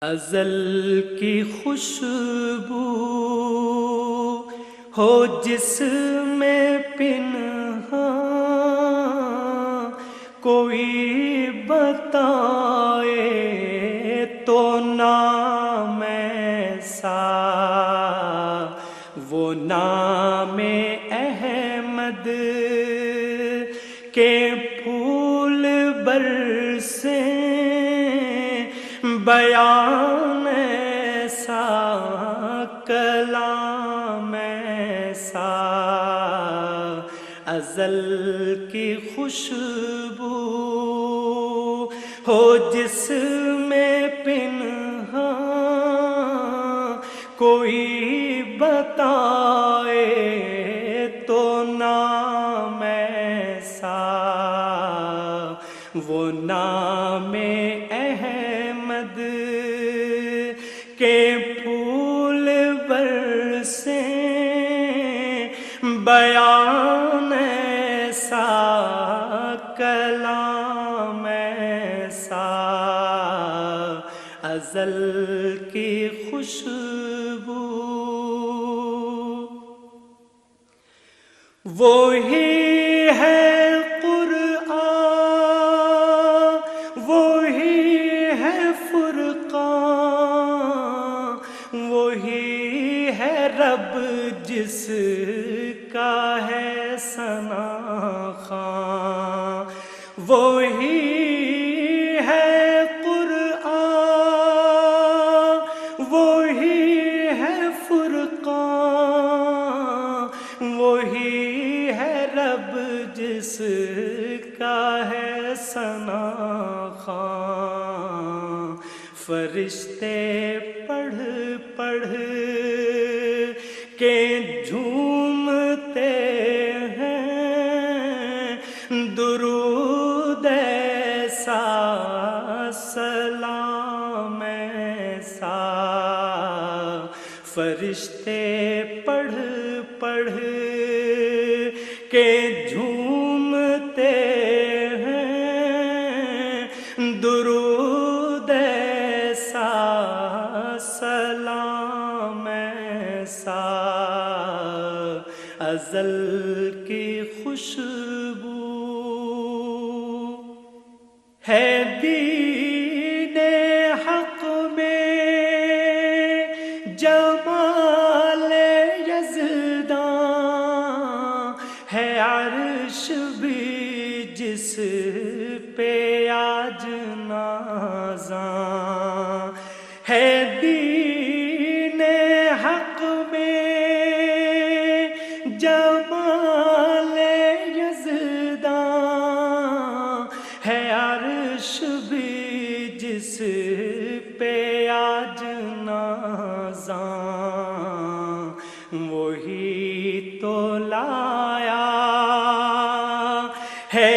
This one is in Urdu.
ازل کی خوشبو ہو جس میں پنہاں، کوئی بتائے تو نام ایسا، وہ نام احمد کے پھول برسیں، بیان ایسا، کلام ایسا، ازل کی خوشبو ہو جس میں پنہاں، کوئی بتائے تو نام ایسا، وہ نام احمد کے پھول برسیں، بیان ایسا، کلام ایسا، ازل کی خوشبو وہی ہے قرآن، وہی ہے فرقان، وہی ہے رب جس کا ہے ثنا خواں، وہی ہے قرآن، وہی ہے فرقان، وہی ہے رب جس کا ہے ثنا خواں، فرشتے پڑھ پڑھ کے جھومتے ہیں، درود ایسا، سلام ایسا، فرشتے پڑھ پڑھ کے جھومتے ہیں، درود ایسا، سلام ایسا، ازل کی خوشبو ہے دین حق میں، جمال یزداں ہے، عرش بھی جس پہ آج نازاں ہے، دین حق میں جمال یزداں ہے، عرش بھی جس پہ آج نازاں، وہی تو لایا ہے